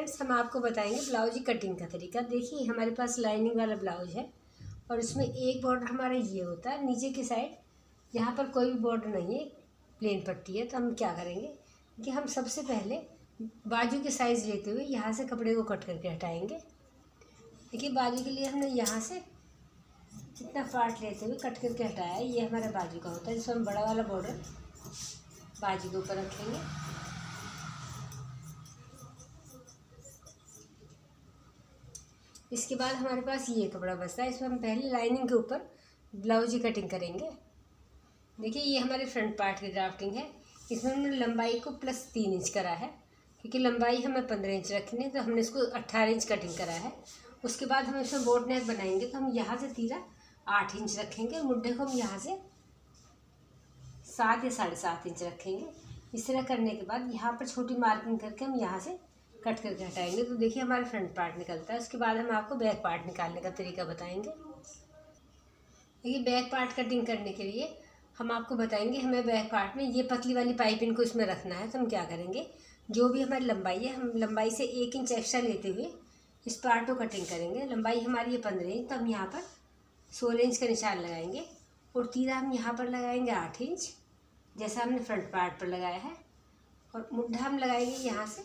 Friends, हम आपको बताएंगे ब्लाउज की कटिंग का तरीका। देखिए हमारे पास लाइनिंग वाला ब्लाउज है और इसमें एक बॉर्डर हमारा ये होता है नीचे की साइड, यहाँ पर कोई भी बॉर्डर नहीं है, प्लेन पट्टी है। तो हम क्या करेंगे कि हम सबसे पहले बाजू की साइज़ लेते हुए यहाँ से कपड़े को कट करके हटाएंगे। देखिए बाजू के लिए हमने यहाँ से इतना पार्ट लेते हुए कट करके हटाया है। ये हमारा बाजू का होता है, जिसमें हम बड़ा वाला बॉर्डर बाजू के ऊपर रखेंगे। इसके बाद हमारे पास ये कपड़ा बचता है, इसमें हम पहले लाइनिंग के ऊपर ब्लाउज की कटिंग करेंगे। देखिए ये हमारे फ्रंट पार्ट की ड्राफ्टिंग है। इसमें हमने लंबाई को +3 इंच करा है, क्योंकि लंबाई हमें 15 इंच रखनी है, तो हमने इसको 18 इंच कटिंग करा है। उसके बाद हम इसमें बोट नेक बनाएंगे, तो हम यहाँ से तीरा 8 इंच रखेंगे, मुड्ढे को हम यहाँ से 7 या 7.5 इंच रखेंगे। इस तरह करने के बाद यहाँ पर छोटी मार्किंग करके हम यहाँ से कट करके हटाएंगे। तो देखिए हमारा फ्रंट पार्ट निकलता है। उसके बाद हम आपको बैक पार्ट निकालने का तरीका बताएंगे। देखिए बैक पार्ट कटिंग करने के लिए हम आपको बताएंगे, हमें बैक पार्ट में ये पतली वाली पाइपिंग को इसमें रखना है। तो हम क्या करेंगे, जो भी हमारी लंबाई है, हम लंबाई से 1 इंच एक्स्ट्रा लेते हुए इस पार्ट को कटिंग करेंगे। लंबाई हमारी है 15 इंच, तो हम यहाँ पर 16 इंच का निशान लगाएंगे और तीरा हम यहाँ पर लगाएंगे 8 इंच, जैसा हमने फ्रंट पार्ट पर लगाया है। और मुड्ढा हम लगाएंगे यहाँ से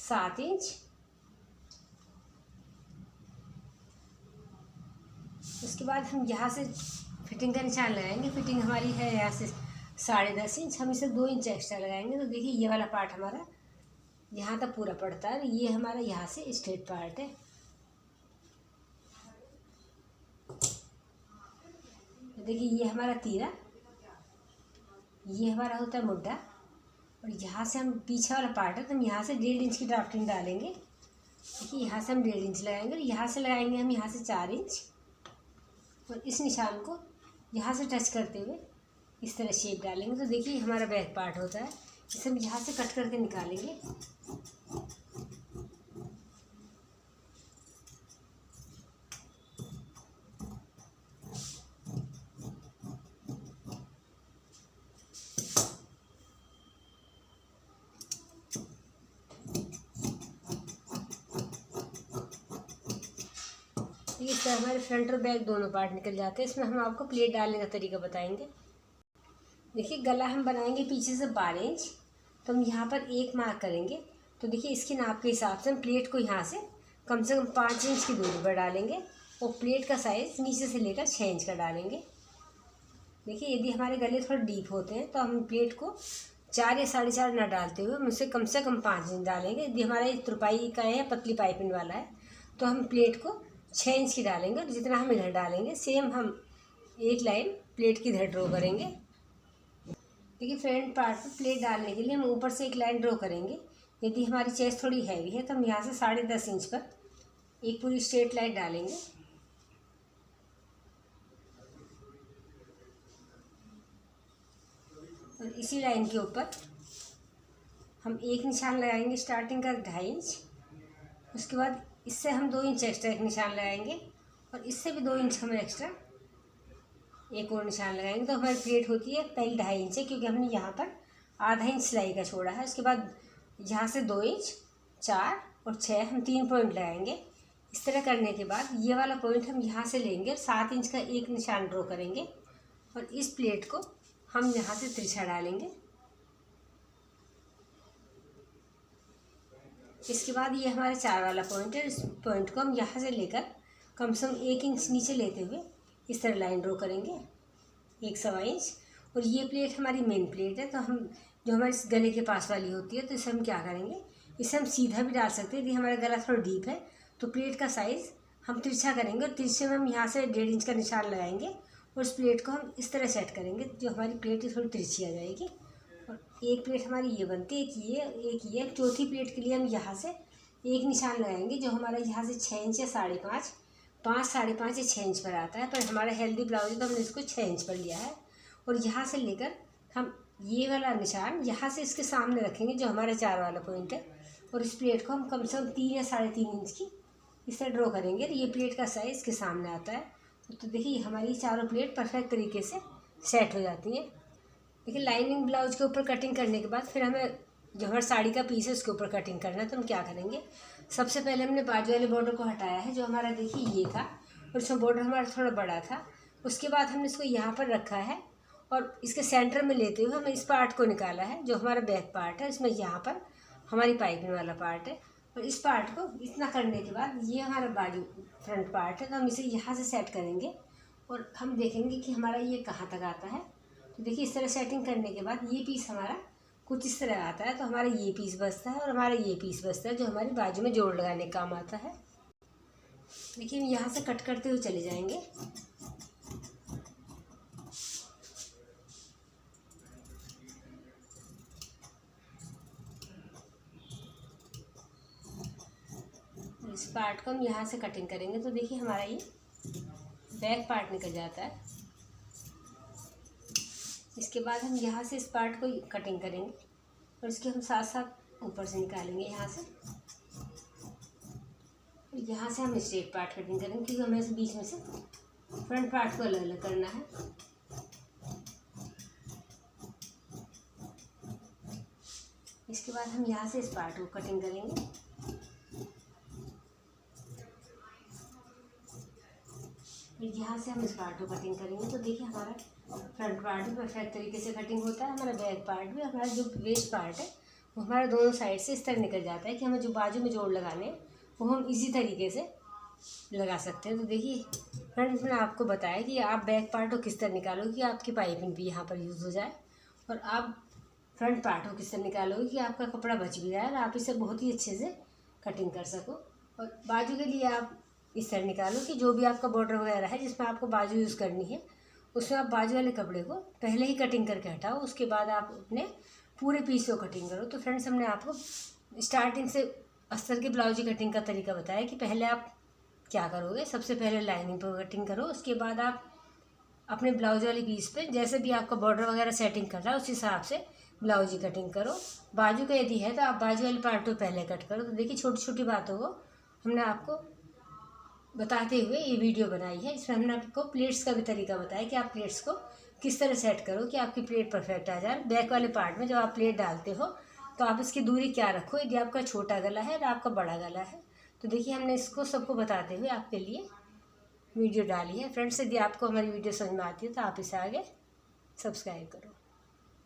7 इंच। उसके बाद हम यहाँ से फिटिंग का निशान लगाएंगे। फिटिंग हमारी है यहाँ से 10.5 इंच, हम इसे 2 इंच एक्स्ट्रा लगाएंगे। तो देखिए ये वाला पार्ट हमारा यहाँ तक पूरा पड़ता है। ये हमारा यहाँ से स्ट्रेट पार्ट है। तो देखिए ये हमारा तीरा, ये हमारा होता है मुड्ढा, और यहाँ से हम पीछे वाला पार्ट है, तो हम यहाँ से 1.5 इंच की ड्राफ्टिंग डालेंगे। देखिए यहाँ से हम 1.5 इंच लगाएंगे और यहाँ से लगाएंगे हम यहाँ से 4 इंच, और इस निशान को यहाँ से टच करते हुए इस तरह शेप डालेंगे। तो देखिए हमारा बैक पार्ट होता है, इसे हम यहाँ से कट करके निकालेंगे। इससे हमारे फ्रंट और बैक दोनों पार्ट निकल जाते हैं। इसमें हम आपको प्लेट डालने का तरीका बताएंगे। देखिए गला हम बनाएंगे पीछे से 12 इंच, तो हम यहाँ पर 1 मार्क करेंगे। तो देखिए इसके नाप के हिसाब से हम प्लेट को यहाँ से कम 5 इंच की दूरी पर डालेंगे और प्लेट का साइज़ नीचे से लेकर 6 इंच का डालेंगे। देखिए यदि हमारे गले थोड़े डीप होते हैं तो हम प्लेट को 4 या 4.5 ना डालते हुए हम उसे कम से कम 5 इंच डालेंगे। यदि हमारा ये तुरपाई का है, पतली पाइपिंग वाला है, तो हम प्लेट को 6 इंच की डालेंगे। और जितना हम इधर डालेंगे सेम हम एक लाइन प्लेट की इधर ड्रॉ करेंगे। देखिए फ्रंट पार्ट पर प्लेट डालने के लिए हम ऊपर से एक लाइन ड्रॉ करेंगे। यदि हमारी चेस्ट थोड़ी हैवी है तो हम यहाँ से 10.5 इंच पर एक पूरी स्ट्रेट लाइन डालेंगे। और इसी लाइन के ऊपर हम एक निशान लगाएंगे स्टार्टिंग का 2.5 इंच। उसके बाद इससे हम 2 इंच एक्स्ट्रा एक निशान लगाएंगे और इससे भी 2 इंच हम एक्स्ट्रा एक और निशान लगाएंगे। तो हमारी प्लेट होती है पहले 2.5 इंच है, क्योंकि हमने यहाँ पर आधा इंच सिलाई का छोड़ा है। उसके बाद यहाँ से 2 इंच, 4 और 6 हम 3 पॉइंट लगाएंगे। इस तरह करने के बाद ये वाला पॉइंट हम यहाँ से लेंगे और 7 इंच का एक निशान ड्रॉ करेंगे और इस प्लेट को हम यहाँ से तिरछा डालेंगे। इसके बाद ये हमारा 4 वाला पॉइंट है। इस पॉइंट को हम यहाँ से लेकर कम से कम 1 इंच नीचे लेते हुए इस तरह लाइन ड्रॉ करेंगे, 1.25 इंच। और ये प्लेट हमारी मेन प्लेट है, तो हम जो हमारे इस गले के पास वाली होती है, तो इसे हम क्या करेंगे, इसे हम सीधा भी डाल सकते हैं। यदि हमारा गला थोड़ा डीप है तो प्लेट का साइज़ हम तिरछा करेंगे और तिरछे में हम यहाँ से 1.5 इंच का निशान लगाएंगे और उस प्लेट को हम इस तरह सेट करेंगे, जो हमारी प्लेट थोड़ी तिरछी आ जाएगी। और एक प्लेट हमारी ये बनती है, एक ये। चौथी प्लेट के लिए हम यहाँ से एक निशान लगाएंगे, जो हमारा यहाँ से 6 इंच या 5.5, 5.5 या 6 इंच पर आता है। पर हमारा हेल्दी ब्लाउज है तो हमने इसको 6 इंच पर लिया है। और यहाँ से लेकर हम ये वाला निशान यहाँ से इसके सामने रखेंगे, जो हमारा 4 वाला पॉइंट है। और इस प्लेट को हम कम से कम 3 या 3.5 इंच की इस तरह ड्रॉ करेंगे। ये प्लेट का साइज़ इसके सामने आता है। तो देखिए हमारी चारों प्लेट परफेक्ट तरीके से सेट हो जाती हैं। देखिए लाइनिंग ब्लाउज के ऊपर कटिंग करने के बाद फिर हमें जो हमारी साड़ी का पीस है उसके ऊपर कटिंग करना है। तो हम क्या करेंगे, सबसे पहले हमने बाजू वाले बॉर्डर को हटाया है, जो हमारा देखिए ये था और इसमें बॉर्डर हमारा थोड़ा बड़ा था। उसके बाद हमने इसको यहाँ पर रखा है और इसके सेंटर में लेते हुए हमें इस पार्ट को निकाला है, जो हमारा बैक पार्ट है। इसमें यहाँ पर हमारी पाइपिंग वाला पार्ट है और इस पार्ट को इतना करने के बाद ये हमारा बाजू फ्रंट पार्ट है, तो हम इसे यहाँ से सेट करेंगे और हम देखेंगे कि हमारा ये कहाँ तक आता है। तो देखिए इस तरह सेटिंग करने के बाद ये पीस हमारा कुछ इस तरह आता है, तो हमारा ये पीस बचता है और हमारा ये पीस बचता है, जो हमारी बाजू में जोड़ लगाने का काम आता है। देखिए हम यहाँ से कट करते हुए चले जाएंगे। इस पार्ट को हम यहाँ से कटिंग करेंगे, तो देखिए हमारा ये बैक पार्ट निकल जाता है। इसके बाद हम यहाँ से इस पार्ट को कटिंग करेंगे और इसके हम साथ साथ ऊपर से निकालेंगे यहाँ से। यहाँ से हम स्ट्रेट पार्ट कटिंग करेंगे, क्योंकि हमें इस बीच में से फ्रंट पार्ट को अलग अलग करना है। इसके बाद हम यहाँ से इस पार्ट को कटिंग करेंगे। यहाँ से हम इस पार्ट को कटिंग करेंगे, तो देखिए हमारा फ्रंट पार्ट भी परफेक्ट तरीके से कटिंग होता है। हमारा बैक पार्ट भी, हमारा जो वेस्ट पार्ट है वो हमारा दोनों साइड से इस तरह निकल जाता है कि हमें जो बाजू में जोड़ लगाने वो हम इजी तरीके से लगा सकते हैं। तो देखिए फ्रेंड्स, मैंने आपको बताया कि आप बैक पार्ट को किस तरह निकालोगे कि आपकी पाइपिंग भी यहाँ पर यूज़ हो जाए, और आप फ्रंट पार्ट को किस तरह निकालोगे कि आपका कपड़ा बच भी जाए और आप इसे बहुत ही अच्छे से कटिंग कर सको। और बाजू के लिए आप इस तरह निकालो कि जो भी आपका बॉर्डर वगैरह है जिसमें आपको बाजू यूज़ करनी है, उसमें आप बाजू वाले कपड़े को पहले ही कटिंग करके हटाओ, उसके बाद आप अपने पूरे पीस को कटिंग करो। तो फ्रेंड्स, हमने आपको स्टार्टिंग से अस्तर के ब्लाउज की कटिंग का तरीका बताया कि पहले आप क्या करोगे। सबसे पहले लाइनिंग पर कटिंग करो, उसके बाद आप अपने ब्लाउज वाली पीस पे जैसे भी आपका बॉर्डर वगैरह सेटिंग कर रहा है उस हिसाब से ब्लाउज की कटिंग करो। बाजू का यदि है तो आप बाजू वाली पार्ट को पहले कट करो। तो देखिए छोटी छोटी बातों को हमने आपको बताते हुए ये वीडियो बनाई है। इसमें हमने आपको प्लेट्स का भी तरीका बताया कि आप प्लेट्स को किस तरह सेट करो कि आपकी प्लेट परफेक्ट आ जाए। बैक वाले पार्ट में जब आप प्लेट डालते हो तो आप इसकी दूरी क्या रखो, यदि आपका छोटा गला है और आपका बड़ा गला है। तो देखिए हमने इसको सबको बताते हुए आपके लिए वीडियो डाली है। फ्रेंड्स, यदि आपको हमारी वीडियो समझ में आती है तो आप इसे आगे सब्सक्राइब करो।